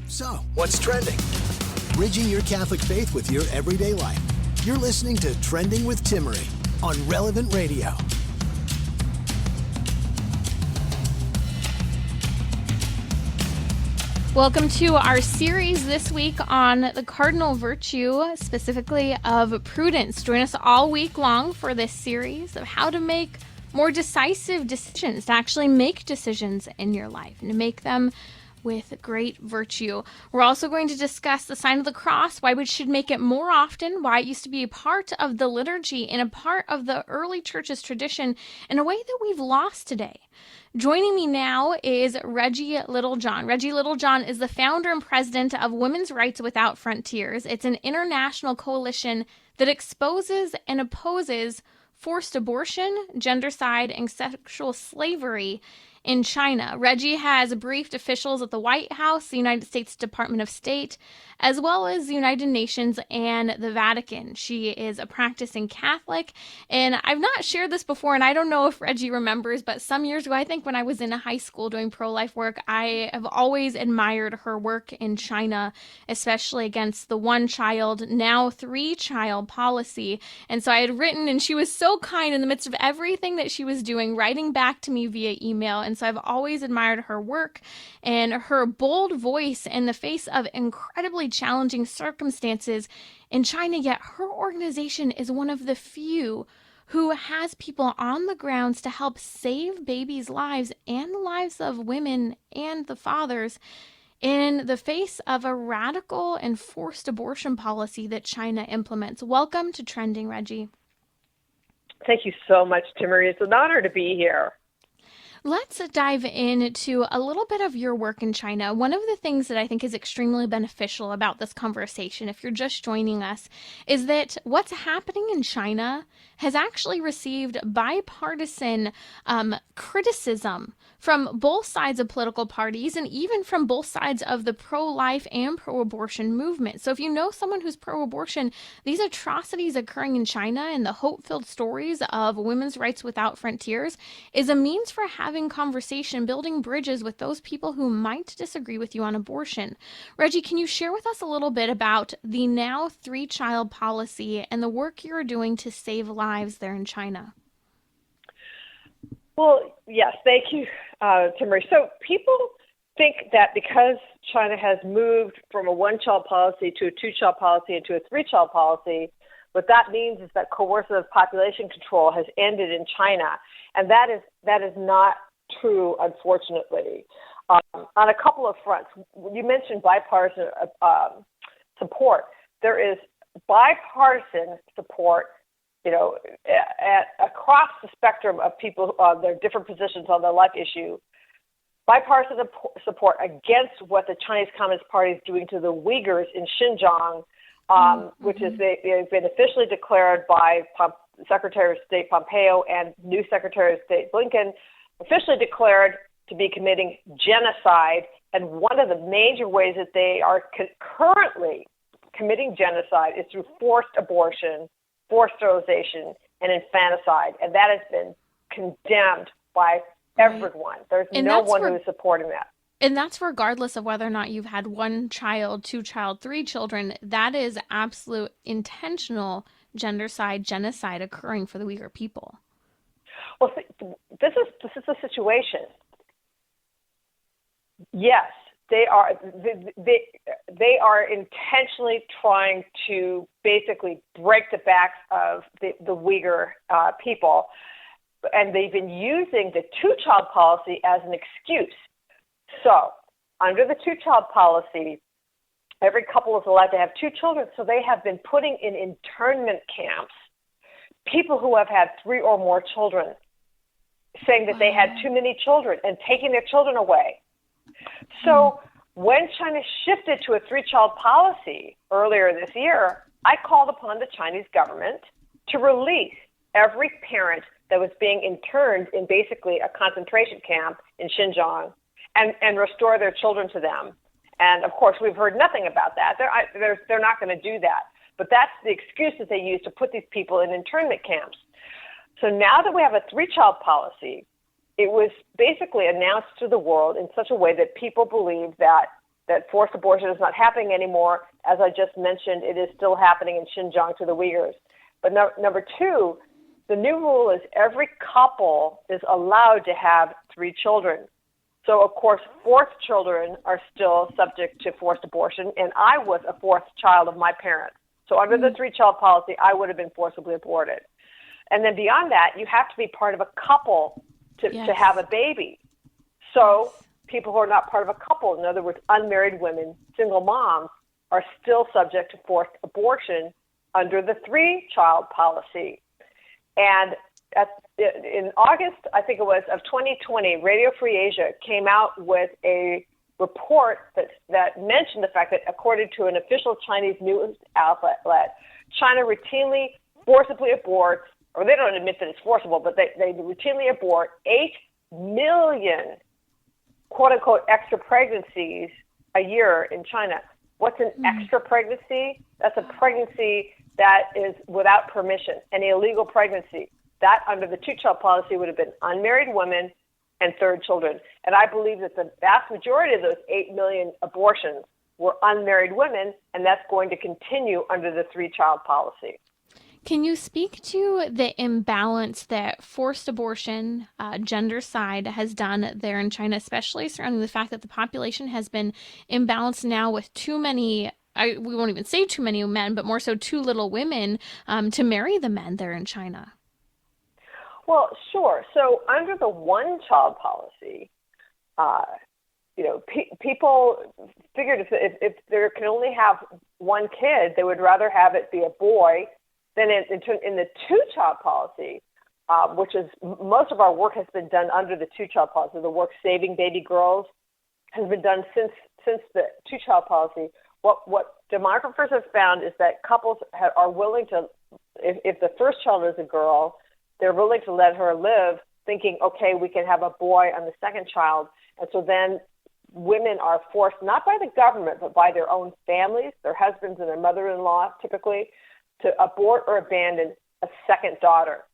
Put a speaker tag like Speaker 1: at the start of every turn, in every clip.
Speaker 1: So, what's trending? Bridging your Catholic faith with your everyday life. You're listening to Trending with Timmerie on Relevant Radio.
Speaker 2: Welcome to our series this week on the Cardinal Virtue, specifically of Prudence. Join us all week long for this series of how to make more decisive decisions, to actually make decisions in your life and to make them with great virtue. We're also going to discuss the sign of the cross, why we should make it more often, why it used to be a part of the liturgy and a part of the early church's tradition in a way that we've lost today. Joining me now is Reggie Littlejohn. Reggie Littlejohn is the founder and president of Women's Rights Without Frontiers. It's an international coalition that exposes and opposes forced abortion, gendercide, and sexual slavery in China. Reggie has briefed officials at the White House, the United States Department of State, as well as the United Nations and the Vatican. She is a practicing Catholic, and I've not shared this before, and I don't know if Reggie remembers, but some years ago, I think when I was in high school doing pro-life work, I have always admired her work in China, especially against the one-child, now three-child policy. And so I had written, and she was so kind in the midst of everything that she was doing, writing back to me via email. And so I've always admired her work and her bold voice in the face of incredibly challenging circumstances in China, yet her organization is one of the few who has people on the grounds to help save babies' lives and the lives of women and the fathers in the face of a radical and forced abortion policy that China implements. Welcome to Trending, Reggie.
Speaker 3: Thank you so much, Timmerie. It's an honor to be here.
Speaker 2: Let's dive into a little bit of your work in China. One of the things that I think is extremely beneficial about this conversation, if you're just joining us, is that what's happening in China has actually received bipartisan criticism from both sides of political parties and even from both sides of the pro-life and pro-abortion movement. So if you know someone who's pro-abortion, these atrocities occurring in China and the hope-filled stories of Women's Rights Without Frontiers is a means for having conversation, building bridges with those people who might disagree with you on abortion. Reggie, can you share with us a little bit about the now three-child policy and the work you're doing to save lives there in China?
Speaker 3: Well, yes, thank you, Timmerie. So people think that because China has moved from a one-child policy to a two-child policy and to a three-child policy, what that means is that coercive population control has ended in China, and that is not true, unfortunately. On a couple of fronts, you mentioned bipartisan support. There is bipartisan support, across the spectrum of people, their different positions on the life issue. Bipartisan support against what the Chinese Communist Party is doing to the Uyghurs in Xinjiang, which is they've been officially declared by Secretary of State Pompeo and new Secretary of State Blinken, officially declared to be committing genocide. And one of the major ways that they are currently committing genocide is through forced abortion, forced sterilization, and infanticide. And that has been condemned by everyone. There's no one who is supporting that.
Speaker 2: And that's regardless of whether or not you've had one child, two child, three children. That is absolute intentional genocide occurring for the Uyghur people.
Speaker 3: Well, this is the situation. Yes, they are intentionally trying to basically break the backs of the Uyghur people, and they've been using the two-child policy as an excuse. So, under the two-child policy, every couple is allowed to have two children, so they have been putting in internment camps people who have had three or more children, saying that they had too many children and taking their children away. So when China shifted to a three-child policy earlier this year, I called upon the Chinese government to release every parent that was being interned in basically a concentration camp in Xinjiang and restore their children to them. And, of course, we've heard nothing about that. They're not going to do that. But that's the excuse that they use to put these people in internment camps. So now that we have a three-child policy, it was basically announced to the world in such a way that people believe that that forced abortion is not happening anymore. As I just mentioned, it is still happening in Xinjiang to the Uyghurs. But number two, the new rule is every couple is allowed to have 3 children. So, of course, 4th children are still subject to forced abortion, and I was a 4th child of my parents. So under the 3-child policy, I would have been forcibly aborted. And then beyond that, you have to be part of a couple to have a baby. So people who are not part of a couple, in other words, unmarried women, single moms, are still subject to forced abortion under the 3-child policy. And in August, I think it was, of 2020, Radio Free Asia came out with a report that mentioned the fact that, according to an official Chinese news outlet, China routinely forcibly aborts, or they don't admit that it's forcible, but they routinely abort 8 million quote-unquote extra pregnancies a year in China. What's an extra pregnancy? That's a pregnancy that is without permission, an illegal pregnancy. That, under the 2-child policy, would have been unmarried women and 3rd children. And I believe that the vast majority of those 8 million abortions were unmarried women, and that's going to continue under the 3-child policy.
Speaker 2: Can you speak to the imbalance that forced abortion, gender side, has done there in China, especially surrounding the fact that the population has been imbalanced now with too many, we won't even say too many men, but more so too little women to marry the men there in China?
Speaker 3: Well, sure. So under the 1-child policy, people figured if they can only have one kid, they would rather have it be a boy. Then in the 2-child policy, which is most of our work has been done under the 2-child policy. The work saving baby girls has been done since the 2-child policy. What demographers have found is that couples are willing to, if the first child is a girl, they're willing to let her live, thinking, okay, we can have a boy on the second child. And so then women are forced, not by the government, but by their own families, their husbands and their mother-in-law typically, to abort or abandon a second daughter.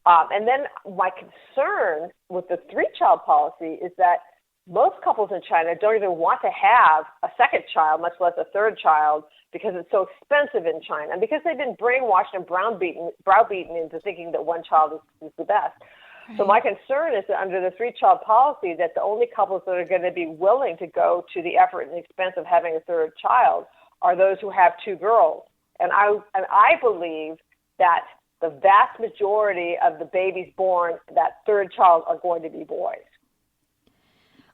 Speaker 3: And then my concern with the 3-child policy is that most couples in China don't even want to have a second child, much less a 3rd child, because it's so expensive in China, and because they've been brainwashed and browbeaten into thinking that 1 child is the best. Right. So my concern is that under the 3-child policy, that the only couples that are going to be willing to go to the effort and expense of having a 3rd child are those who have 2 girls. And I believe that the vast majority of the babies born that 3rd child are going to be boys.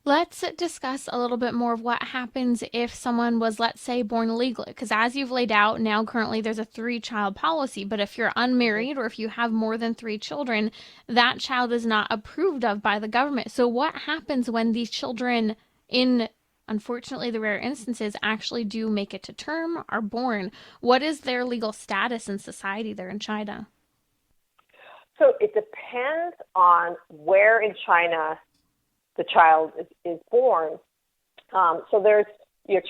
Speaker 2: Let's discuss a little bit more of what happens if someone was, let's say, born illegally. Because as you've laid out, now currently there's a 3-child policy. But if you're unmarried or if you have more than 3 children, that child is not approved of by the government. So what happens when these children, in unfortunately the rare instances, actually do make it to term, are born? What is their legal status in society there in China?
Speaker 3: So it depends on where in China the child is born. So there's,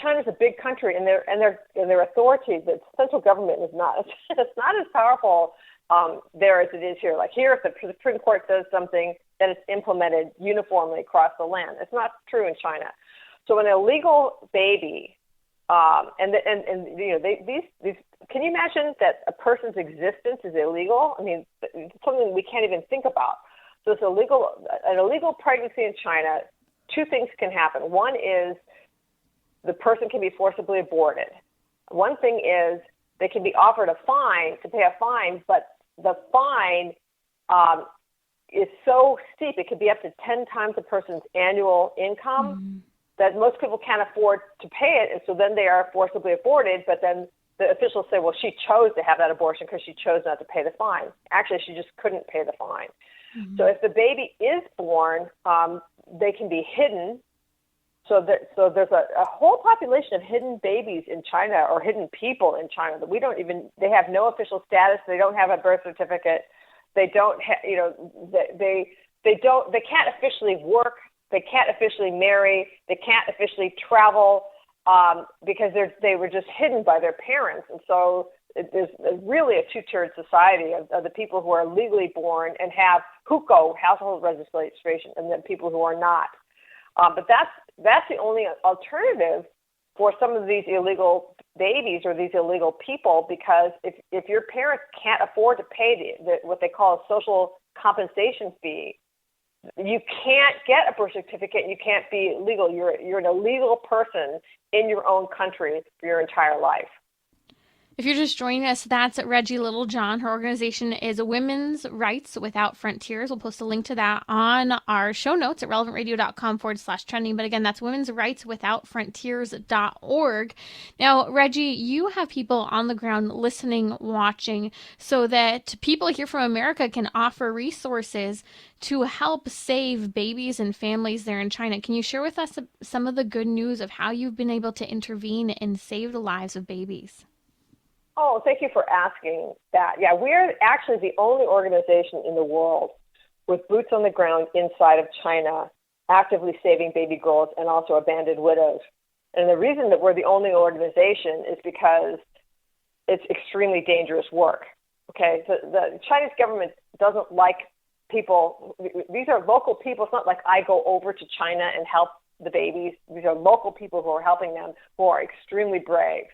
Speaker 3: China's a big country, and their authority, the central government is not, it's not as powerful there as it is here. Like here, if the Supreme Court does something, then it's implemented uniformly across the land. It's not true in China. So an illegal baby, these can you imagine that a person's existence is illegal? I mean, it's something we can't even think about. So it's an illegal pregnancy in China. 2 things can happen. One is the person can be forcibly aborted. One thing is they can be offered a fine, to pay a fine, but the fine is so steep, it could be up to 10 times a person's annual income, that most people can't afford to pay it, and so then they are forcibly aborted, but then the officials say, well, she chose to have that abortion because she chose not to pay the fine. Actually, she just couldn't pay the fine. So if the baby is born, they can be hidden. So there's a whole population of hidden babies in China, or hidden people in China, that they have no official status. They don't have a birth certificate. They don't they can't officially work. They can't officially marry. They can't officially travel because they were just hidden by their parents. And so there's really a 2-tiered society of the people who are legally born and have hukou, household registration, and then people who are not. But that's the only alternative for some of these illegal babies or these illegal people, because if your parents can't afford to pay what they call a social compensation fee, you can't get a birth certificate and you can't be legal. You're an illegal person in your own country for your entire life.
Speaker 2: If you're just joining us, that's Reggie Littlejohn. Her organization is Women's Rights Without Frontiers. We'll post a link to that on our show notes at relevantradio.com/trending. But again, that's Women's Rights Without Frontiers.org. Now, Reggie, you have people on the ground listening, watching, so that people here from America can offer resources to help save babies and families there in China. Can you share with us some of the good news of how you've been able to intervene and save the lives of babies?
Speaker 3: Oh, thank you for asking that. Yeah, we're actually the only organization in the world with boots on the ground inside of China, actively saving baby girls and also abandoned widows. And the reason that we're the only organization is because it's extremely dangerous work. Okay, so the Chinese government doesn't like people. These are local people. It's not like I go over to China and help the babies. These are local people who are helping them, who are extremely brave.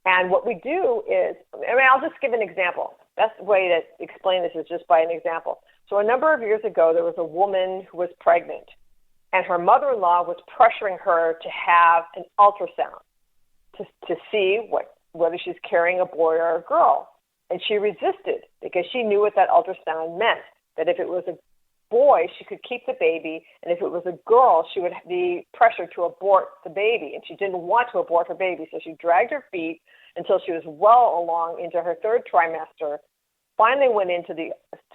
Speaker 3: And what we do is, I'll just give an example. Best way to explain this is just by an example. So a number of years ago, there was a woman who was pregnant, and her mother-in-law was pressuring her to have an ultrasound to see whether she's carrying a boy or a girl. And she resisted because she knew what that ultrasound meant, that if it was a boy, she could keep the baby, and if it was a girl, she would be pressured to abort the baby, and she didn't want to abort her baby, so she dragged her feet until she was well along into her third trimester, finally went in to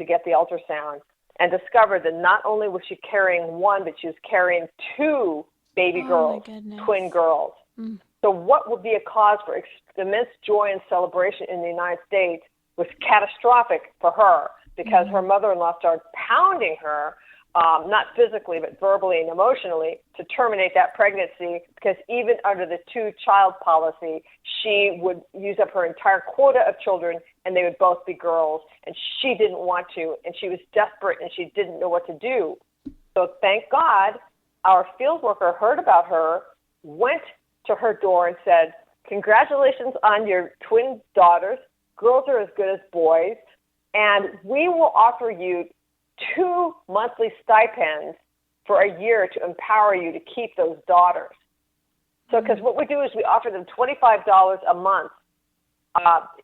Speaker 3: get the ultrasound, and discovered that not only was she carrying one, but she was carrying two baby girls, twin girls. Mm. So what would be a cause for immense joy and celebration in the United States was catastrophic for her, because her mother-in-law started pounding her, not physically, but verbally and emotionally, to terminate that pregnancy, because even under the two-child policy, she would use up her entire quota of children, and they would both be girls, and she didn't want to, and she was desperate, and she didn't know what to do. So thank God, our field worker heard about her, went to her door and said, "Congratulations on your twin daughters. Girls are as good as boys. And we will offer you 2 monthly stipends for a year to empower you to keep those daughters." So, because what we do is we offer them $25 a month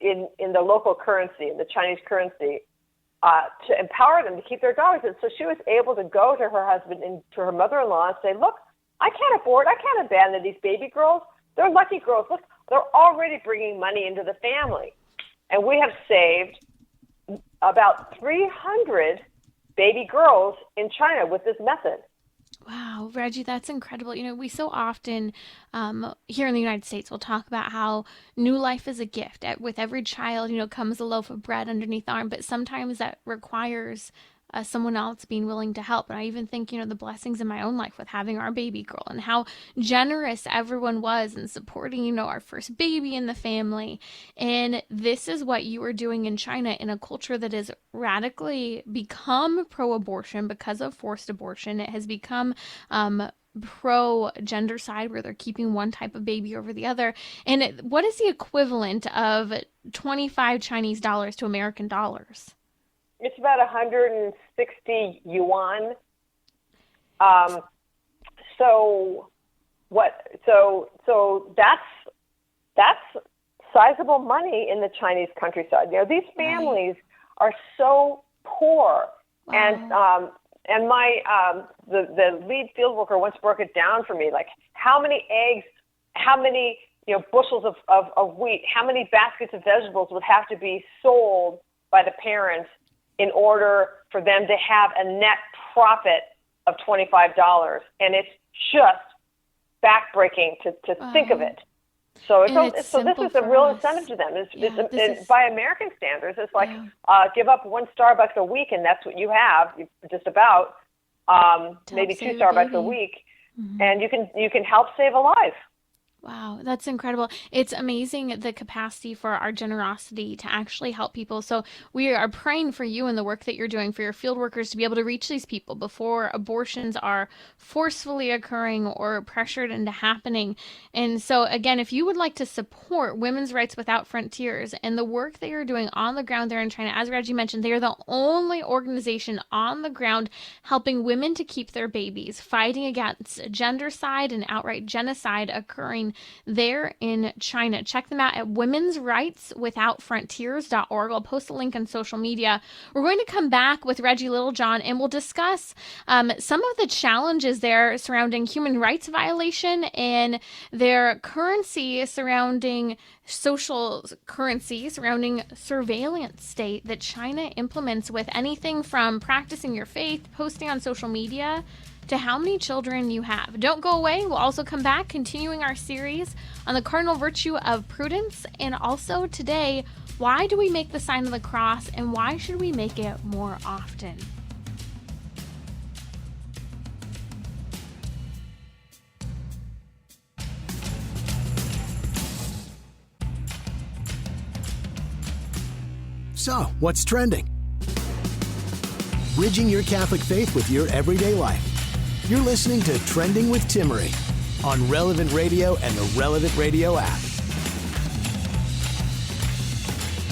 Speaker 3: in the local currency, in the Chinese currency, to empower them to keep their daughters. And so she was able to go to her husband and to her mother-in-law and say, "Look, I can't abandon these baby girls. They're lucky girls. Look, they're already bringing money into the family." And we have saved about 300 baby girls in China with this method.
Speaker 2: Wow, Reggie, that's incredible. We so often here in the United States, we'll talk about how new life is a gift. With every child, comes a loaf of bread underneath the arm, but sometimes that requires someone else being willing to help. And I even think, the blessings in my own life with having our baby girl and how generous everyone was in supporting, our first baby in the family. And this is what you are doing in China, in a culture that has radically become pro-abortion because of forced abortion. It has become pro-gender side, where they're keeping one type of baby over the other. And what is the equivalent of 25 Chinese dollars to American dollars?
Speaker 3: It's about 160 yuan. So that's sizable money in the Chinese countryside. These families are so poor,
Speaker 2: wow.
Speaker 3: and my the lead field worker once broke it down for me, like how many eggs, how many bushels of wheat, how many baskets of vegetables would have to be sold by the parents in order for them to have a net profit of $25. And it's just backbreaking to think of it. So this is a real incentive to them. By American standards, it's like give up one Starbucks a week, and that's what you have, just about, maybe 2 Starbucks a week, and you can help save a life.
Speaker 2: Wow, that's incredible. It's amazing the capacity for our generosity to actually help people. So we are praying for you and the work that you're doing for your field workers to be able to reach these people before abortions are forcefully occurring or pressured into happening. And so again, if you would like to support Women's Rights Without Frontiers and the work that you're doing on the ground there in China, as Reggie mentioned, they are the only organization on the ground helping women to keep their babies, fighting against gendercide and outright genocide occurring there in China. Check them out at womensrightswithoutfrontiers.org. I'll post a link on social media. We're going to come back with Reggie Littlejohn and we'll discuss some of the challenges there surrounding human rights violation and their currency surrounding social currency surrounding surveillance state that China implements with anything from practicing your faith, posting on social media, to how many children you have. Don't go away. We'll also come back, continuing our series on the cardinal virtue of prudence. And also today, why do we make the sign of the cross and why should we make it more often?
Speaker 1: So, what's trending? Bridging your Catholic faith with your everyday life. You're listening to Trending with Timmerie on Relevant Radio and the Relevant Radio app.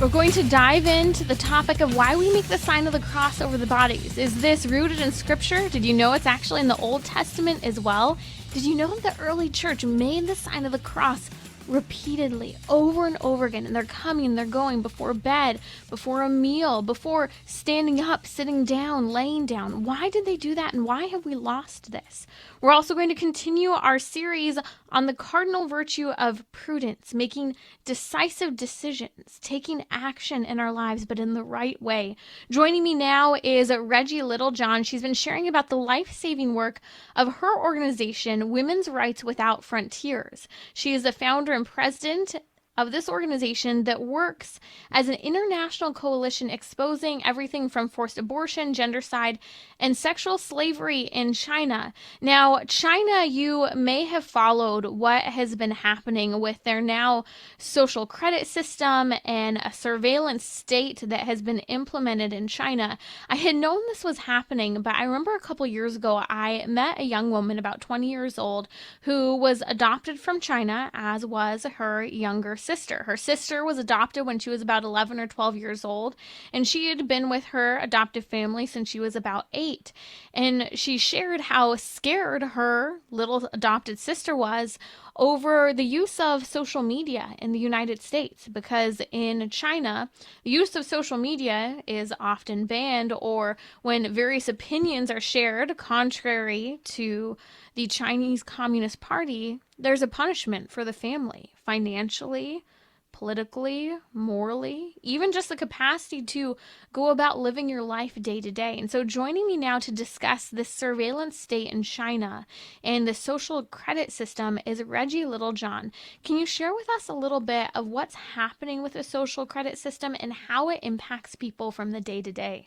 Speaker 2: We're going to dive into the topic of why we make the sign of the cross over the bodies. Is this rooted in Scripture? Did you know it's actually in the Old Testament as well? Did you know the early church made the sign of the cross repeatedly over and over again, and they're coming, they're going before bed, before a meal, before standing up, sitting down, laying down? Why did they do that, and why have we lost this? We're also going to continue our series on the cardinal virtue of prudence, making decisive decisions, taking action in our lives, but in the right way. Joining me now is Reggie Littlejohn. She's been sharing about the life-saving work of her organization, Women's Rights Without Frontiers. She is the founder and president of this organization that works as an international coalition exposing everything from forced abortion, gendercide, and sexual slavery in China. Now, China, you may have followed what has been happening with their now social credit system and a surveillance state that has been implemented in China. I had known this was happening, but I remember a couple years ago, I met a young woman about 20 years old who was adopted from China, as was her younger sister. Her sister was adopted when she was about 11 or 12 years old, and she had been with her adoptive family since she was about 8. And she shared how scared her little adopted sister was over the use of social media in the United States, because in China, the use of social media is often banned, or when various opinions are shared contrary to the Chinese Communist Party, there's a punishment for the family, financially, politically, morally, even just the capacity to go about living your life day to day. And so joining me now to discuss this surveillance state in China and the social credit system is Reggie Littlejohn. Can you share with us a little bit of what's happening with the social credit system and how it impacts people from the day to day?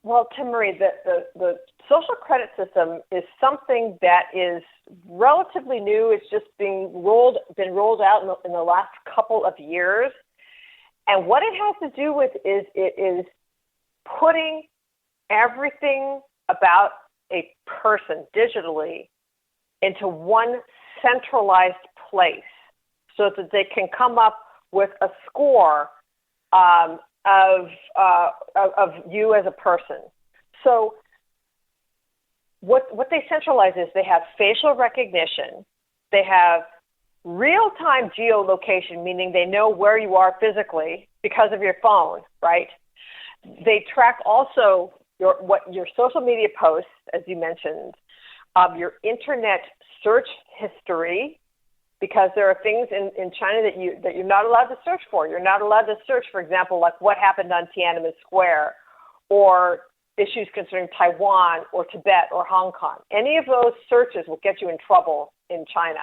Speaker 3: Well, Timmerie, the social credit system is something that is relatively new. It's just been rolled out in the last couple of years. And what it has to do with is it is putting everything about a person digitally into one centralized place so that they can come up with a score of you as a person. So what they centralize is they have facial recognition, they have real-time geolocation, meaning they know where you are physically because of your phone, right? They track also your social media posts, as you mentioned, your internet search history, because there are things in China that you're not allowed to search for. You're not allowed to search, for example, like what happened on Tiananmen Square, or issues concerning Taiwan or Tibet or Hong Kong. Any of those searches will get you in trouble in China.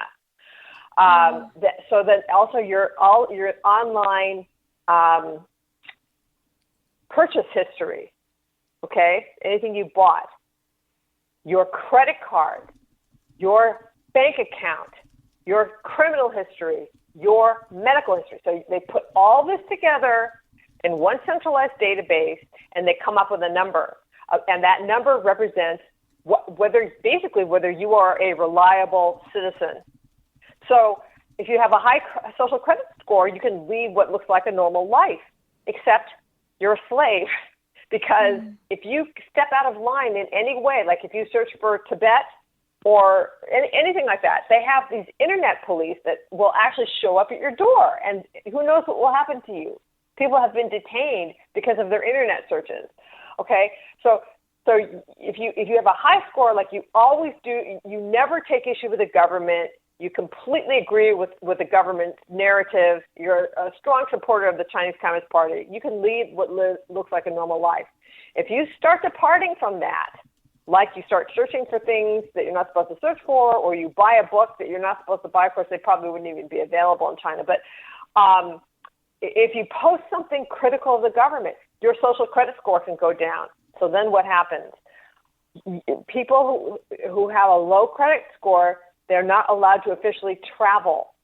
Speaker 3: So then also your online purchase history, okay? Anything you bought, your credit card, your bank account, your criminal history, your medical history. So they put all this together in one centralized database, and they come up with a number. And that number represents whether you are a reliable citizen. So if you have a high social credit score, you can lead what looks like a normal life, except you're a slave. Because if you step out of line in any way, like if you search for Tibet or anything like that, they have these internet police that will actually show up at your door, and who knows what will happen to you. People have been detained because of their internet searches. Okay, so if you have a high score, like you always do, you never take issue with the government. You completely agree with the government's narrative. You're a strong supporter of the Chinese Communist Party. You can lead what looks like a normal life. If you start departing from that, like you start searching for things that you're not supposed to search for, or you buy a book that you're not supposed to buy, of course, they probably wouldn't even be available in China. But if you post something critical of the government, your social credit score can go down. So then what happens? People who have a low credit score, they're not allowed to officially travel.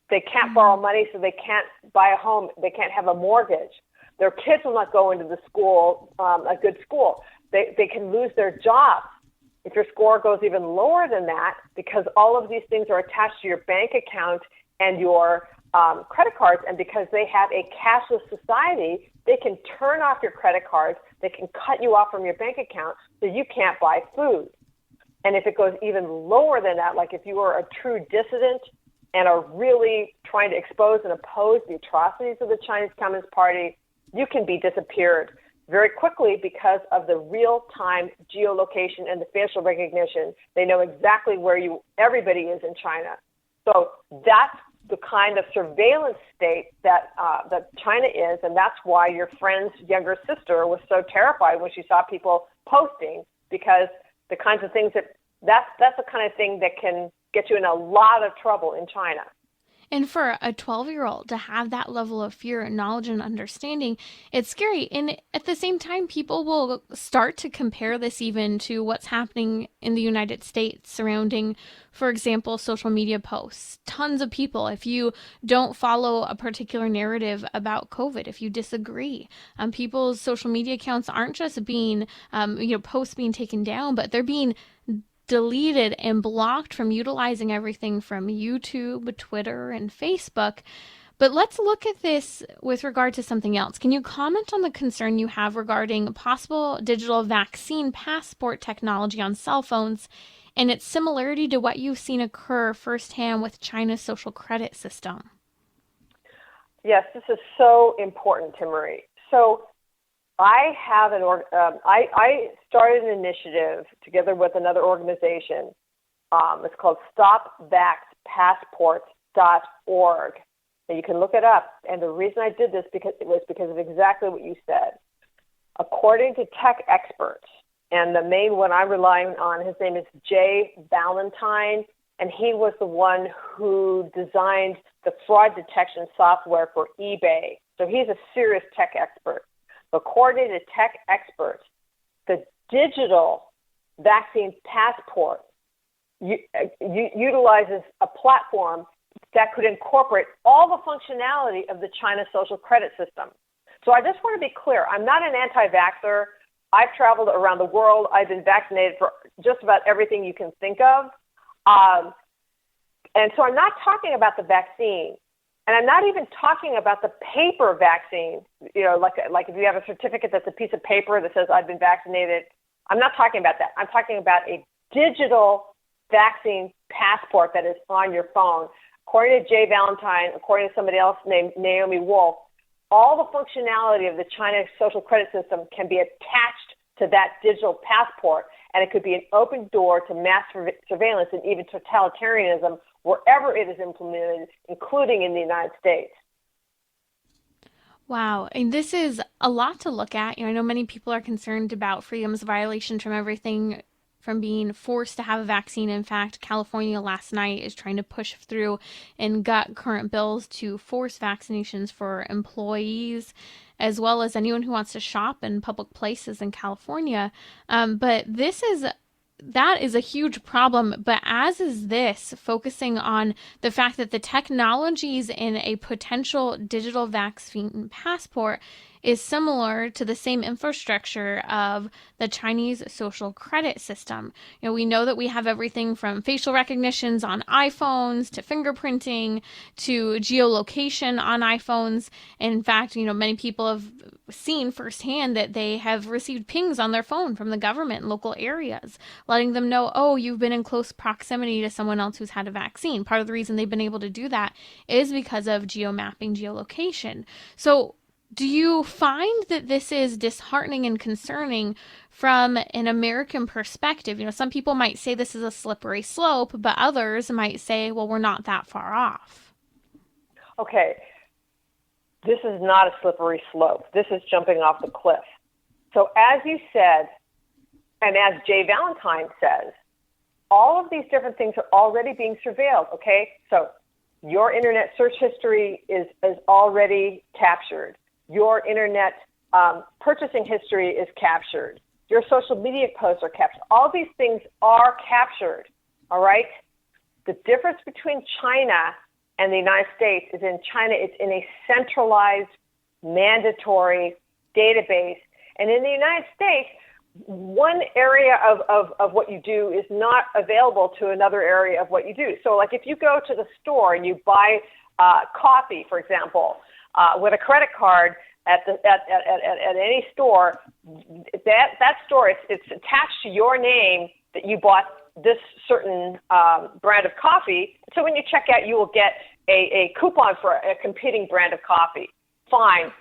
Speaker 3: They can't borrow money, so they can't buy a home. They can't have a mortgage. Their kids will not go into the school, a good school. They can lose their jobs if your score goes even lower than that, because all of these things are attached to your bank account and your credit cards. And because they have a cashless society, they can turn off your credit cards. They can cut you off from your bank account so you can't buy food. And if it goes even lower than that, like if you are a true dissident and are really trying to expose and oppose the atrocities of the Chinese Communist Party, you can be disappeared very quickly because of the real-time geolocation and the facial recognition. They know exactly where everybody is in China. So that's the kind of surveillance state that China is, and that's why your friend's younger sister was so terrified when she saw people posting, because the kinds of things that's the kind of thing that can get you in a lot of trouble in China.
Speaker 2: And for a 12-year-old to have that level of fear and knowledge and understanding, it's scary. And at the same time, people will start to compare this even to what's happening in the United States surrounding, for example, social media posts. Tons of people, if you don't follow a particular narrative about COVID, if you disagree, people's social media accounts aren't just being, posts being taken down, but they're being deleted and blocked from utilizing everything from YouTube, Twitter, and Facebook. But let's look at this with regard to something else. Can you comment on the concern you have regarding possible digital vaccine passport technology on cell phones and its similarity to what you've seen occur firsthand with China's social credit system?
Speaker 3: Yes, this is so important, Timmerie. So I have I started an initiative together with another organization. It's called StopVaxPassports.org. And you can look it up. And the reason I did this was because of exactly what you said. According to tech experts, and the main one I'm relying on, his name is Jay Valentine, and he was the one who designed the fraud detection software for eBay. So he's a serious tech expert. According to tech experts, the digital vaccine passport utilizes a platform that could incorporate all the functionality of the China social credit system. So I just want to be clear. I'm not an anti-vaxxer. I've traveled around the world. I've been vaccinated for just about everything you can think of. And so I'm not talking about the vaccine. And I'm not even talking about the paper vaccine, like if you have a certificate that's a piece of paper that says I've been vaccinated. I'm not talking about that. I'm talking about a digital vaccine passport that is on your phone. According to Jay Valentine, according to somebody else named Naomi Wolf, all the functionality of the China social credit system can be attached to that digital passport, and it could be an open door to mass surveillance and even totalitarianism wherever it is implemented, including in the United States.
Speaker 2: Wow. And this is a lot to look at. I know many people are concerned about freedoms violations from everything from being forced to have a vaccine. In fact, California last night is trying to push through and gut current bills to force vaccinations for employees, as well as anyone who wants to shop in public places in California. But this is that is a huge problem, but as is this, focusing on the fact that the technologies in a potential digital vaccine passport is similar to the same infrastructure of the Chinese social credit system. We know that we have everything from facial recognitions on iPhones to fingerprinting to geolocation on iPhones. In fact, many people have seen firsthand that they have received pings on their phone from the government in local areas, letting them know, oh, you've been in close proximity to someone else who's had a vaccine. Part of the reason they've been able to do that is because of geomapping, geolocation. So do you find that this is disheartening and concerning from an American perspective? Some people might say this is a slippery slope, but others might say, well, we're not that far off.
Speaker 3: Okay. This is not a slippery slope. This is jumping off the cliff. So as you said, and as Jay Valentine says, all of these different things are already being surveilled, okay? So your internet search history is already captured. Your internet purchasing history is captured. Your social media posts are captured. All these things are captured, all right? The difference between China and the United States is in China, it's in a centralized, mandatory database. And in the United States, one area of what you do is not available to another area of what you do. So like if you go to the store and you buy coffee, for example, with a credit card at any store, that store, it's attached to your name that you bought this certain brand of coffee. So when you check out, you will get a coupon for a competing brand of coffee. Fine,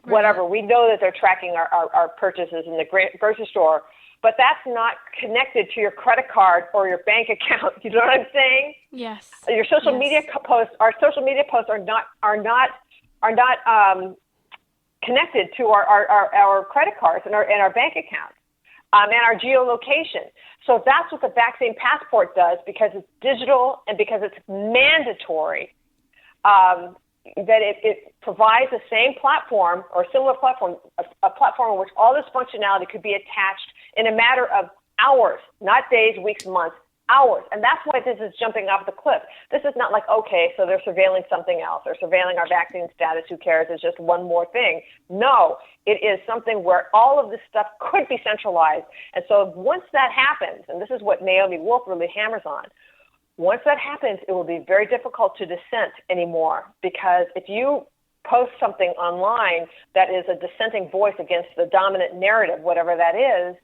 Speaker 3: whatever. We know that they're tracking our purchases in the grocery store, but that's not connected to your credit card or your bank account. You know what I'm saying?
Speaker 2: Yes.
Speaker 3: Your social media posts, our social media posts are not connected to our credit cards and our bank accounts and our geolocation. So that's what the vaccine passport does, because it's digital and because it's mandatory, that it provides the same platform or similar platform, a platform in which all this functionality could be attached in a matter of hours, not days, weeks, months, hours. And that's why this is jumping off the cliff. This is not like, okay, so they're surveilling something else. They're surveilling our vaccine status. Who cares? It's just one more thing. No, it is something where all of this stuff could be centralized. And so once that happens, and this is what Naomi Wolf really hammers on, once that happens, it will be very difficult to dissent anymore, because if you post something online that is a dissenting voice against the dominant narrative, whatever that is,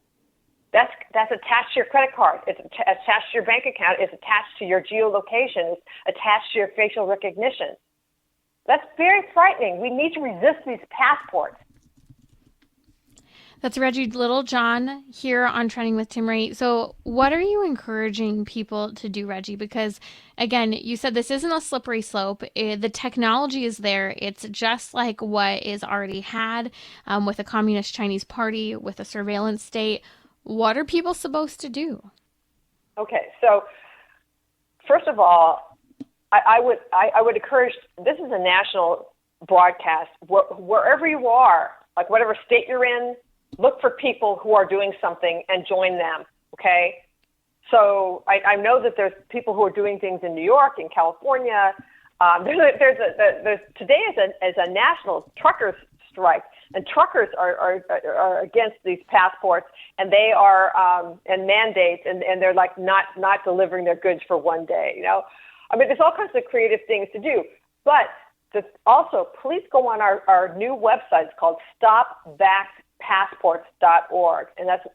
Speaker 3: that's attached to your credit card. It's attached to your bank account. It's attached to your geolocation. It's attached to your facial recognition. That's very frightening. We need to resist these passports.
Speaker 2: That's Reggie Littlejohn here on Trending with Timmerie. So what are you encouraging people to do, Reggie? Because, again, you said this isn't a slippery slope. The technology is there. It's just like what is already had with the Communist Chinese Party, with a surveillance state. What are people supposed to do? Okay, so
Speaker 3: first of all, I would encourage, this is a national broadcast. Wherever you are, like whatever state you're in, look for people who are doing something and join them, okay? So I know that there's people who are doing things in New York, in California. Today is a national truckers strike, and truckers are against these passports, and they are and mandates, and they're like not delivering their goods for one day. You know, I mean, there's all kinds of creative things to do, but also please go on our new website. It's called StopVaxPassports.org, and that's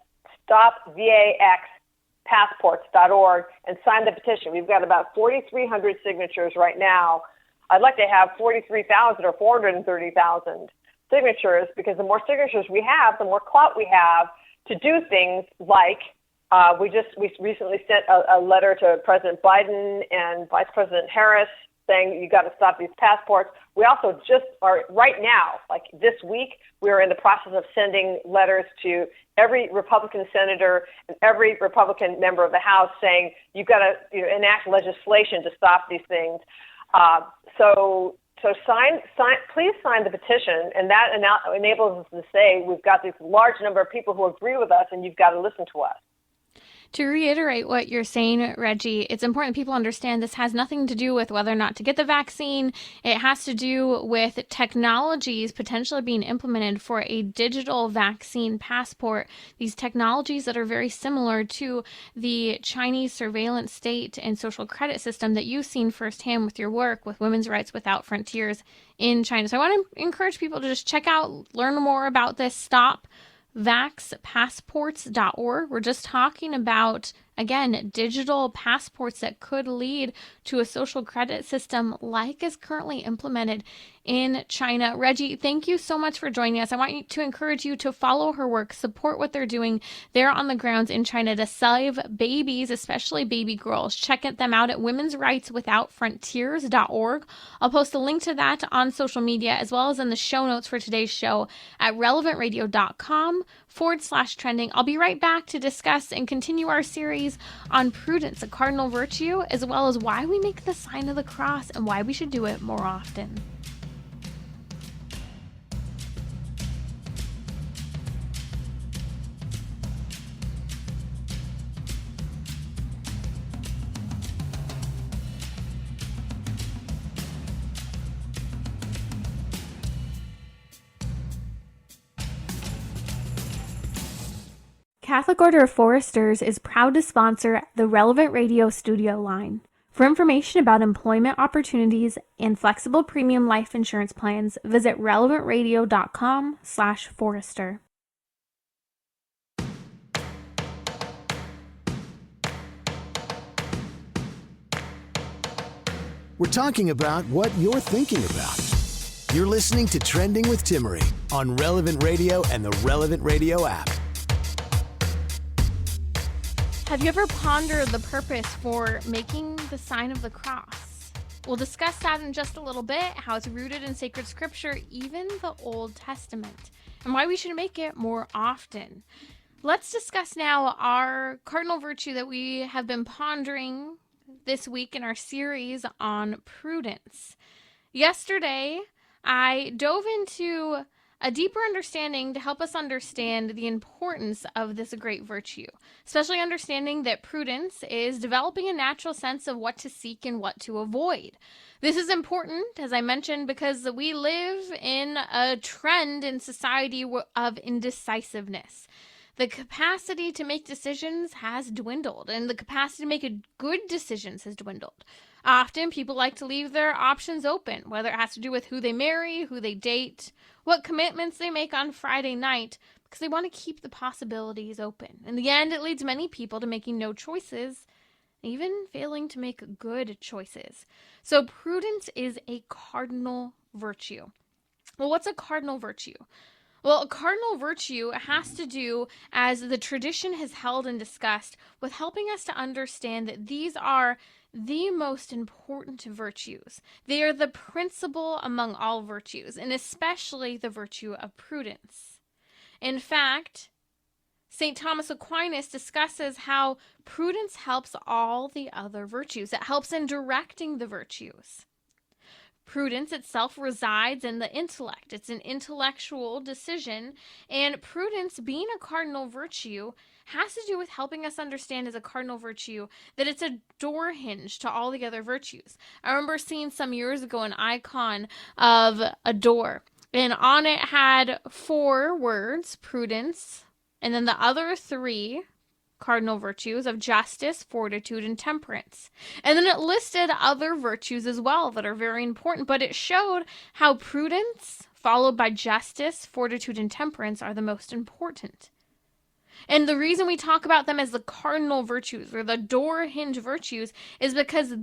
Speaker 3: StopVaxPassports.org, and sign the petition. We've got about 4,300 signatures right now. I'd like to have 43,000 or 430,000 signatures, because the more signatures we have, the more clout we have to do things like we recently sent a letter to President Biden and Vice President Harris saying you got to stop these passports. We also just are right now, like this week, we are in the process of sending letters to every Republican senator and every Republican member of the House saying you've got to enact legislation to stop these things. So please sign the petition, and that enables us to say we've got this large number of people who agree with us, and you've got to listen to us.
Speaker 2: To reiterate what you're saying, Reggie, it's important people understand this has nothing to do with whether or not to get the vaccine. It has to do with technologies potentially being implemented for a digital vaccine passport. These technologies that are very similar to the Chinese surveillance state and social credit system that you've seen firsthand with your work with Women's Rights Without Frontiers in China. So I want to encourage people to just check out, learn more about this. Stop vaxpassports.org. We're just talking about, again, digital passports that could lead to a social credit system like is currently implemented in China. Reggie, thank you so much for joining us. I want to encourage you to follow her work, support what they're doing there on the grounds in China to save babies, especially baby girls. Check them out at womensrightswithoutfrontiers.org. I'll post a link to that on social media as well as in the show notes for today's show at relevantradio.com/trending. I'll be right back to discuss and continue our series on Prudence, a cardinal virtue, as well as why we make the sign of the cross and why we should do it more often. Catholic Order of Foresters is proud to sponsor the Relevant Radio studio line. For information about employment opportunities and flexible premium life insurance plans, visit relevantradio.com/forester.
Speaker 1: We're talking about what you're thinking about. You're listening to Trending with Timmerie on Relevant Radio and the Relevant Radio app.
Speaker 2: Have you ever pondered the purpose for making the sign of the cross? We'll discuss that in just a little bit, how it's rooted in sacred scripture, even the Old Testament, and why we should make it more often. Let's discuss now our cardinal virtue that we have been pondering this week in our series on prudence. Yesterday, I dove into a deeper understanding to help us understand the importance of this great virtue, especially understanding that prudence is developing a natural sense of what to seek and what to avoid. This is important, as I mentioned, because we live in a trend in society of indecisiveness. The capacity to make decisions has dwindled, and the capacity to make good decisions has dwindled. Often people like to leave their options open, whether it has to do with who they marry, who they date, what commitments they make on Friday night, because they want to keep the possibilities open. In the end, it leads many people to making no choices, even failing to make good choices. So prudence is a cardinal virtue. Well, what's a cardinal virtue? Well, a cardinal virtue has to do, as the tradition has held and discussed, with helping us to understand that these are the most important virtues. They are the principal among all virtues, and especially the virtue of prudence. In fact, St. Thomas Aquinas discusses how prudence helps all the other virtues. It helps in directing the virtues. Prudence itself resides in the intellect. It's an intellectual decision, and prudence, being a cardinal virtue, has to do with helping us understand as a cardinal virtue that it's a door hinge to all the other virtues. I remember seeing some years ago an icon of a door, and on it had 4 words, prudence, and then the other 3 cardinal virtues of justice, fortitude, and temperance. And then it listed other virtues as well that are very important, but it showed how prudence, followed by justice, fortitude, and temperance, are the most important. And the reason we talk about them as the cardinal virtues or the door hinge virtues is because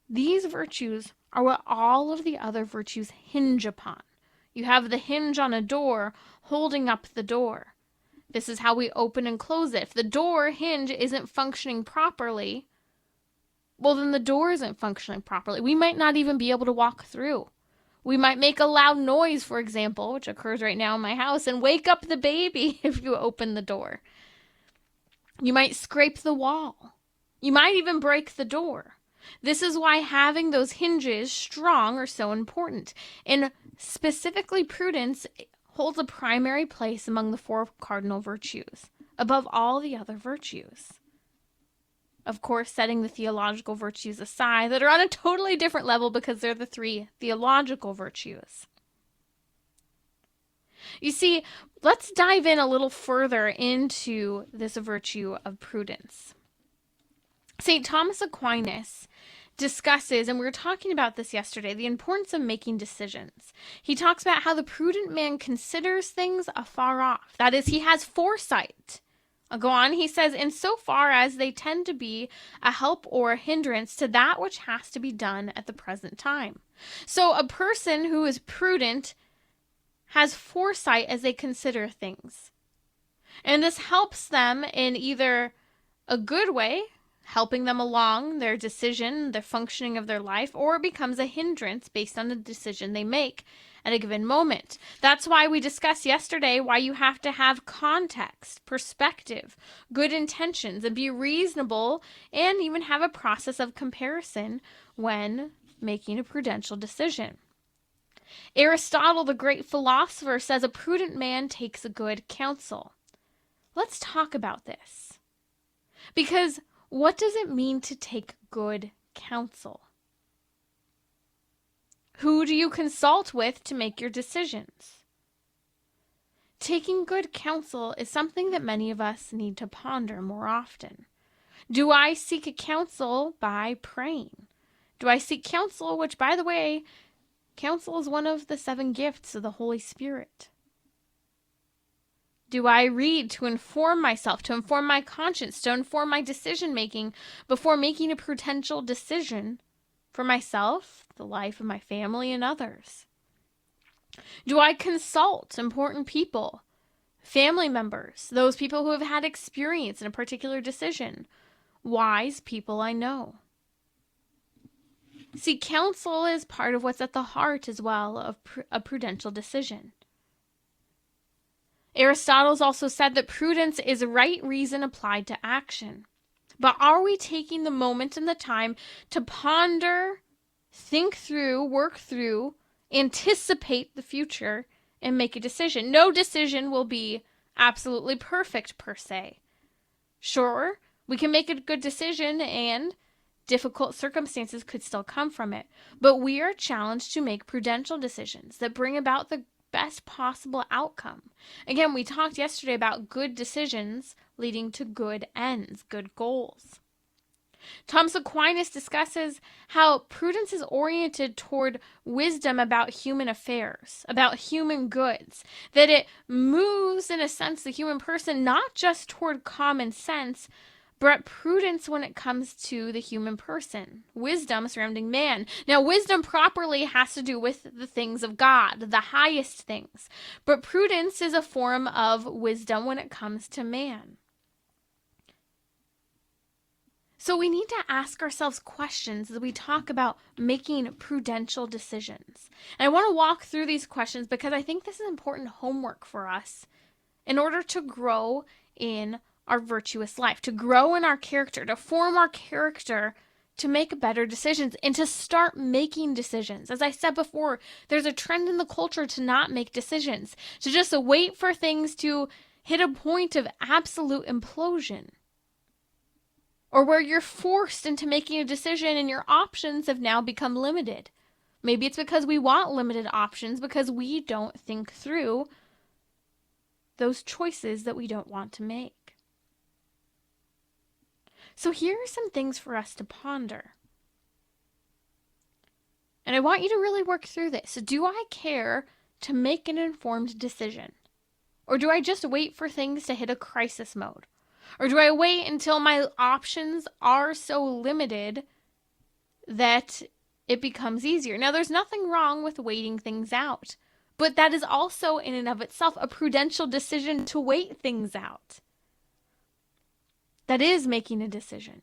Speaker 2: these virtues are what all of the other virtues hinge upon. You have the hinge on a door holding up the door. This is how we open and close it. If the door hinge isn't functioning properly, well, then the door isn't functioning properly. We might not even be able to walk through. We might make a loud noise, for example, which occurs right now in my house, and wake up the baby if you open the door. You might scrape the wall. You might even break the door. This is why having those hinges strong are so important. And specifically, prudence holds a primary place among the 4 cardinal virtues, above all the other virtues. Of course, setting the theological virtues aside that are on a totally different level because they're the 3 theological virtues. You see, let's dive in a little further into this virtue of prudence. St. Thomas Aquinas discusses, and we were talking about this yesterday, the importance of making decisions. He talks about how the prudent man considers things afar off. That is, he has foresight. I'll go on. He says, insofar as they tend to be a help or a hindrance to that which has to be done at the present time. So a person who is prudent has foresight as they consider things. And this helps them in either a good way, helping them along their decision, the functioning of their life, or it becomes a hindrance based on the decision they make at a given moment. That's why we discussed yesterday why you have to have context, perspective, good intentions, and be reasonable, and even have a process of comparison when making a prudential decision. Aristotle, the great philosopher, says a prudent man takes a good counsel. Let's talk about this. Because what does it mean to take good counsel? Who do you consult with to make your decisions? Taking good counsel is something that many of us need to ponder more often. Do I seek counsel by praying? Do I seek counsel, which, by the way, counsel is one of the 7 gifts of the Holy Spirit? Do I read to inform myself, to inform my conscience, to inform my decision-making before making a prudential decision for myself, the life of my family, and others? Do I consult important people, family members, those people who have had experience in a particular decision, wise people I know? See, counsel is part of what's at the heart as well of a prudential decision. Aristotle also said that prudence is right reason applied to action. But are we taking the moment and the time to ponder, think through, work through, anticipate the future, and make a decision? No decision will be absolutely perfect per se. Sure, we can make a good decision and difficult circumstances could still come from it. But we are challenged to make prudential decisions that bring about the best possible outcome. Again, we talked yesterday about good decisions leading to good ends, good goals. Thomas Aquinas discusses how prudence is oriented toward wisdom about human affairs, about human goods, that it moves, in a sense, the human person not just toward common sense, but prudence when it comes to the human person, wisdom surrounding man. Now, wisdom properly has to do with the things of God, the highest things, but prudence is a form of wisdom when it comes to man. So we need to ask ourselves questions as we talk about making prudential decisions. And I want to walk through these questions because I think this is important homework for us in order to grow in our virtuous life, to grow in our character, to form our character, to make better decisions, and to start making decisions. As I said before, there's a trend in the culture to not make decisions, to just wait for things to hit a point of absolute implosion, or where you're forced into making a decision and your options have now become limited. Maybe it's because we want limited options because we don't think through those choices that we don't want to make. So here are some things for us to ponder. And I want you to really work through this. Do I care to make an informed decision? Or do I just wait for things to hit a crisis mode? Or do I wait until my options are so limited that it becomes easier? Now, there's nothing wrong with waiting things out, but that is also in and of itself a prudential decision to wait things out. That is making a decision.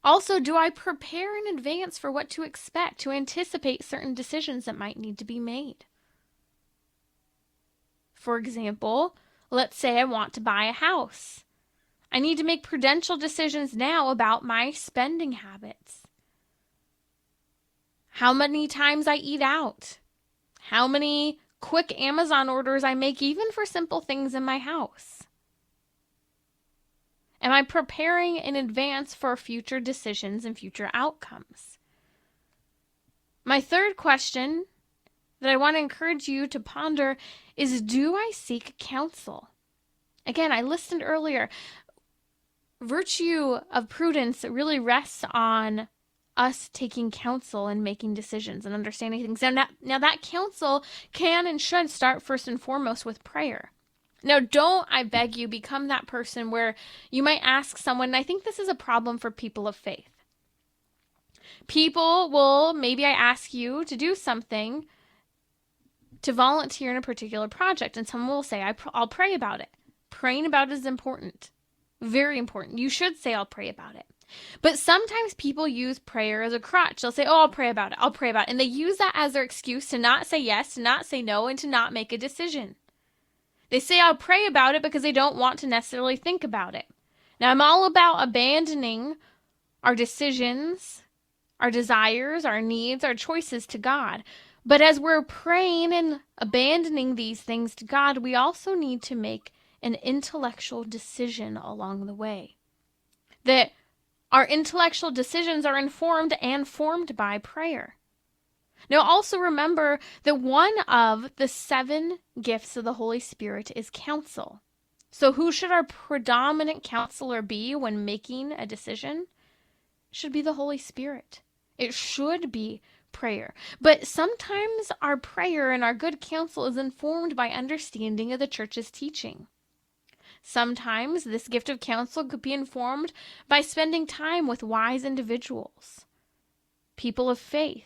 Speaker 2: Also, do I prepare in advance for what to expect, to anticipate certain decisions that might need to be made? For example, let's say I want to buy a house. I need to make prudential decisions now about my spending habits. How many times I eat out. How many quick Amazon orders I make even for simple things in my house. Am I preparing in advance for future decisions and future outcomes? My third question that I want to encourage you to ponder is, do I seek counsel? Again, I listed earlier, virtue of prudence really rests on us taking counsel and making decisions and understanding things. Now that counsel can and should start first and foremost with prayer. Now, don't, I beg you, become that person where you might ask someone, and I think this is a problem for people of faith. People will, maybe I ask you to do something, to volunteer in a particular project, and someone will say, I'll pray about it. Praying about it is important. Very important. You should say, I'll pray about it. But sometimes people use prayer as a crutch. They'll say, I'll pray about it. I'll pray about it. And they use that as their excuse to not say yes, to not say no, and to not make a decision. They say, I'll pray about it because they don't want to necessarily think about it. Now, I'm all about abandoning our decisions, our desires, our needs, our choices to God. But as we're praying and abandoning these things to God, we also need to make an intellectual decision along the way. That our intellectual decisions are informed and formed by prayer. Now, also remember that one of the 7 gifts of the Holy Spirit is counsel. So who should our predominant counselor be when making a decision? It should be the Holy Spirit. It should be prayer. But sometimes our prayer and our good counsel is informed by understanding of the church's teaching. Sometimes this gift of counsel could be informed by spending time with wise individuals, people of faith.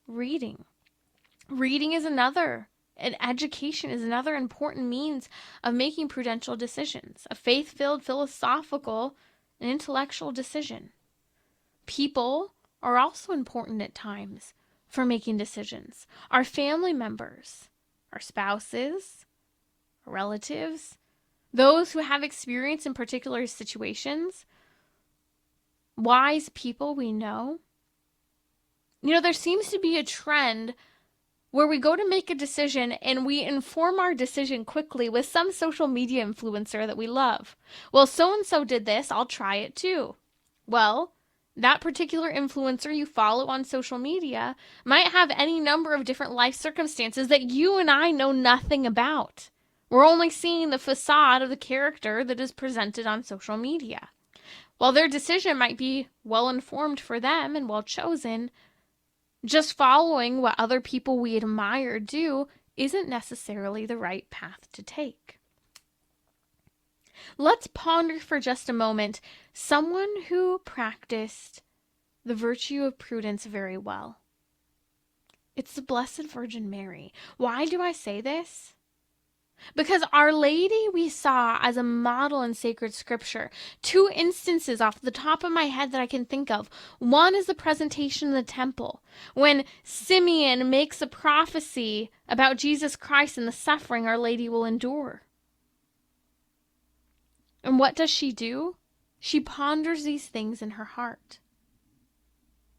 Speaker 2: Reading is another, and education is another important means of making prudential decisions, a faith-filled, philosophical, and intellectual decision. People are also important at times for making decisions. Our family members, our spouses, our relatives, those who have experience in particular situations, wise people we know. You know, there seems to be a trend where we go to make a decision and we inform our decision quickly with some social media influencer that we love. Well, so-and-so did this, I'll try it too. Well, that particular influencer you follow on social media might have any number of different life circumstances that you and I know nothing about. We're only seeing the facade of the character that is presented on social media. While their decision might be well-informed for them and well-chosen, just following what other people we admire do isn't necessarily the right path to take. Let's ponder for just a moment someone who practiced the virtue of prudence very well. It's the Blessed Virgin Mary. Why do I say this? Because Our Lady we saw as a model in sacred scripture. 2 instances off the top of my head that I can think of. One is the presentation in the temple, when Simeon makes a prophecy about Jesus Christ and the suffering Our Lady will endure. And what does she do? She ponders these things in her heart.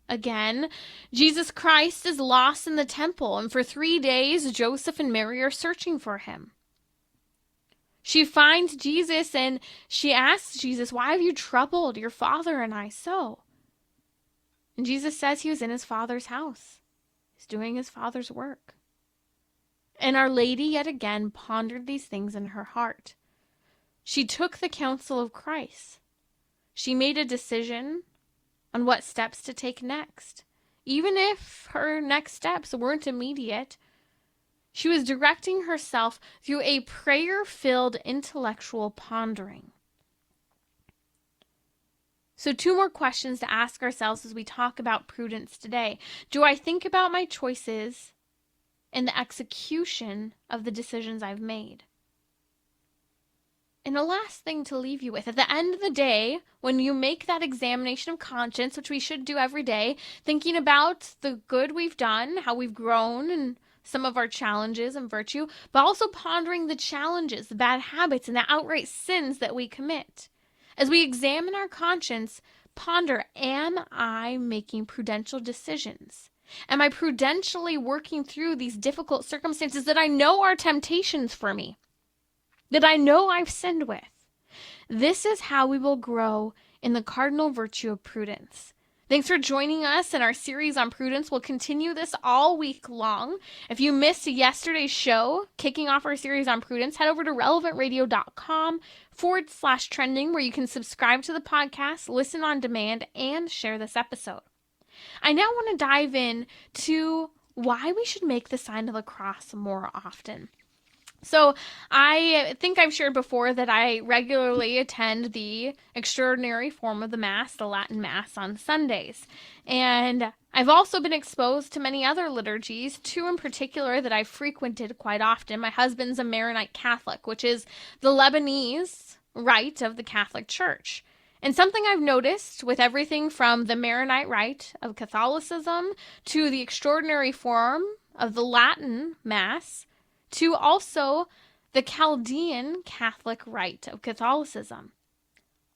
Speaker 2: Again, Jesus Christ is lost in the temple, and for 3 days, Joseph and Mary are searching for him. She finds Jesus and she asks Jesus, why have you troubled your father and I so? And Jesus says he was in his Father's house. He's doing his Father's work. And Our Lady yet again pondered these things in her heart. She took the counsel of Christ. She made a decision on what steps to take next. Even if her next steps weren't immediate, she was directing herself through a prayer-filled intellectual pondering. So 2 more questions to ask ourselves as we talk about prudence today. Do I think about my choices and the execution of the decisions I've made? And the last thing to leave you with, at the end of the day, when you make that examination of conscience, which we should do every day, thinking about the good we've done, how we've grown, and some of our challenges and virtue, but also pondering the challenges, the bad habits, and the outright sins that we commit. As we examine our conscience, ponder, am I making prudential decisions? Am I prudentially working through these difficult circumstances that I know are temptations for me, that I know I've sinned with? This is how we will grow in the cardinal virtue of prudence. Thanks for joining us in our series on prudence. We'll continue this all week long. If you missed yesterday's show, kicking off our series on prudence, head over to relevantradio.com/trending, where you can subscribe to the podcast, listen on demand, and share this episode. I now want to dive in to why we should make the sign of the cross more often. So I think I've shared before that I regularly attend the extraordinary form of the Mass, the Latin Mass, on Sundays. And I've also been exposed to many other liturgies, two in particular that I've frequented quite often. My husband's a Maronite Catholic, which is the Lebanese rite of the Catholic Church. And something I've noticed with everything from the Maronite rite of Catholicism to the extraordinary form of the Latin Mass to also the Chaldean Catholic rite of Catholicism.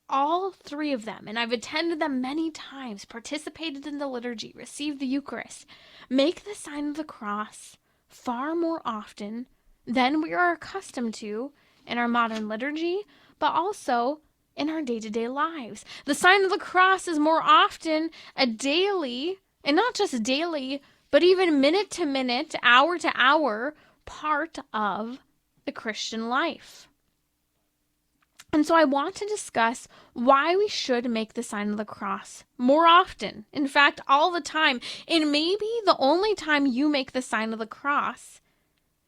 Speaker 2: All three of them, and I've attended them many times, participated in the liturgy, received the Eucharist, make the sign of the cross far more often than we are accustomed to in our modern liturgy, but also in our day-to-day lives. The sign of the cross is more often a daily, and not just daily, but even minute to minute, hour to hour, part of the Christian life. And so I want to discuss why we should make the sign of the cross more often. In fact, all the time. And maybe the only time you make the sign of the cross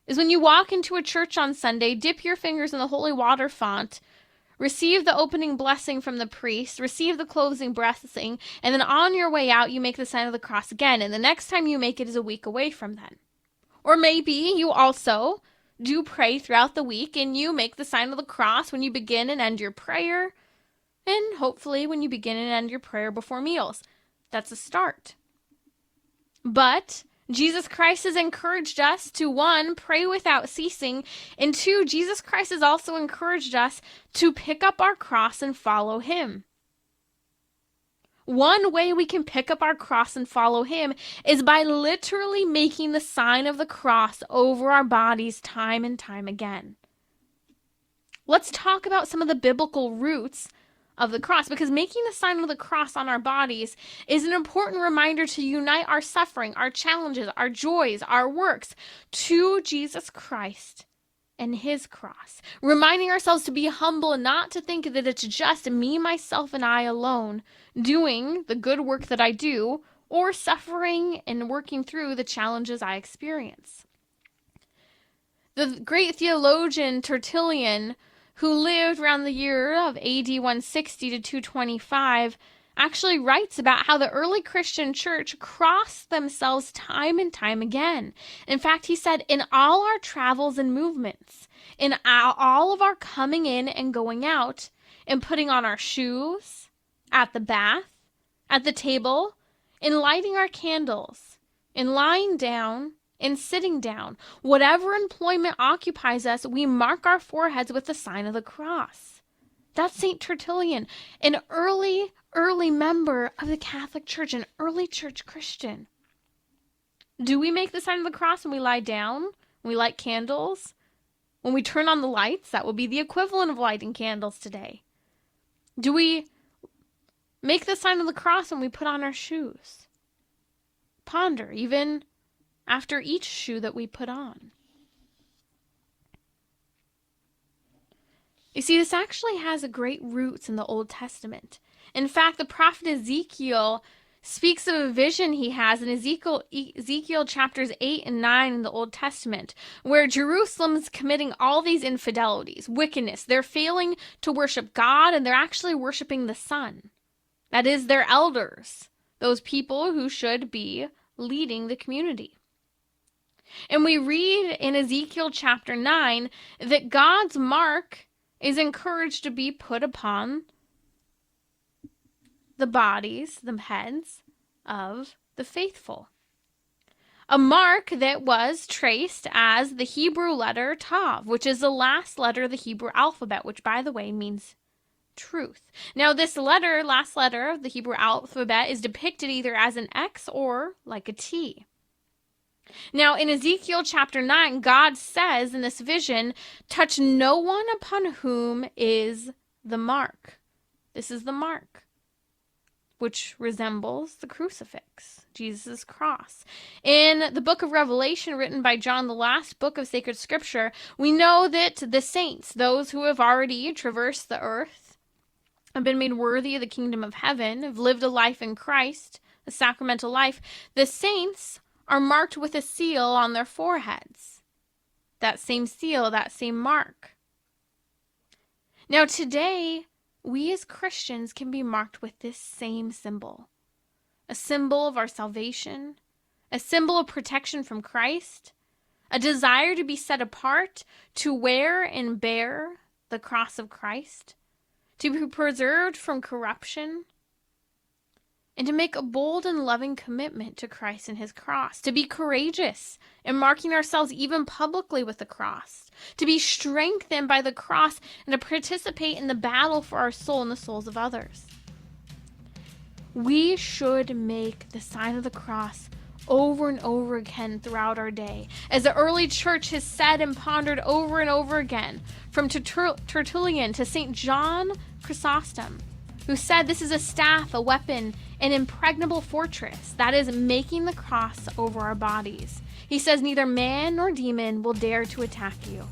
Speaker 2: is when you walk into a church on Sunday, dip your fingers in the holy water font, receive the opening blessing from the priest, receive the closing blessing, and then on your way out, you make the sign of the cross again. And the next time you make it is a week away from then. Or maybe you also do pray throughout the week and you make the sign of the cross when you begin and end your prayer, and hopefully when you begin and end your prayer before meals. That's a start. But Jesus Christ has encouraged us to, one, pray without ceasing, and two, Jesus Christ has also encouraged us to pick up our cross and follow him. One way we can pick up our cross and follow him is by literally making the sign of the cross over our bodies time and time again. Let's talk about some of the biblical roots of the cross, because making the sign of the cross on our bodies is an important reminder to unite our suffering, our challenges, our joys, our works to Jesus Christ and his cross, reminding ourselves to be humble and not to think that it's just me, myself, and I alone doing the good work that I do, or suffering and working through the challenges I experience. The great theologian Tertullian, who lived around the year of AD 160 to 225, actually writes about how the early Christian church crossed themselves time and time again. In fact, he said, in all our travels and movements, in all of our coming in and going out, in putting on our shoes, at the bath, at the table, in lighting our candles, in lying down, in sitting down, whatever employment occupies us, we mark our foreheads with the sign of the cross. That's St. Tertullian, an early member of the Catholic Church, an early church Christian. Do we make the sign of the cross when we lie down, when we light candles, when we turn on the lights? That would be the equivalent of lighting candles today. Do we make the sign of the cross when we put on our shoes? Ponder, even after each shoe that we put on. You see, this actually has a great roots in the Old Testament. In fact, the prophet Ezekiel speaks of a vision he has in Ezekiel chapters 8 and 9 in the Old Testament, where Jerusalem is committing all these infidelities, wickedness. They're failing to worship God, and they're actually worshiping the sun. That is, their elders, those people who should be leading the community. And we read in Ezekiel chapter 9 that God's mark is encouraged to be put upon the bodies, the heads of the faithful. A mark that was traced as the Hebrew letter Tav, which is the last letter of the Hebrew alphabet, which, by the way, means truth. Now, this letter, last letter of the Hebrew alphabet, is depicted either as an X or like a T. Now, in Ezekiel chapter 9, God says in this vision, touch no one upon whom is the mark. This is the mark, which resembles the crucifix, Jesus' cross. In the book of Revelation, written by John, the last book of sacred scripture, we know that the saints, those who have already traversed the earth, have been made worthy of the kingdom of heaven, have lived a life in Christ, a sacramental life. The saints are marked with a seal on their foreheads. That same seal, that same mark. Now today, we as Christians can be marked with this same symbol. A symbol of our salvation, a symbol of protection from Christ, a desire to be set apart, to wear and bear the cross of Christ, to be preserved from corruption, and to make a bold and loving commitment to Christ and his cross, to be courageous in marking ourselves even publicly with the cross, to be strengthened by the cross, and to participate in the battle for our soul and the souls of others. We should make the sign of the cross over and over again throughout our day, as the early church has said and pondered over and over again, from Tertullian to St. John Chrysostom, who said this is a staff, a weapon, an impregnable fortress, that is, making the cross over our bodies. He says neither man nor demon will dare to attack you.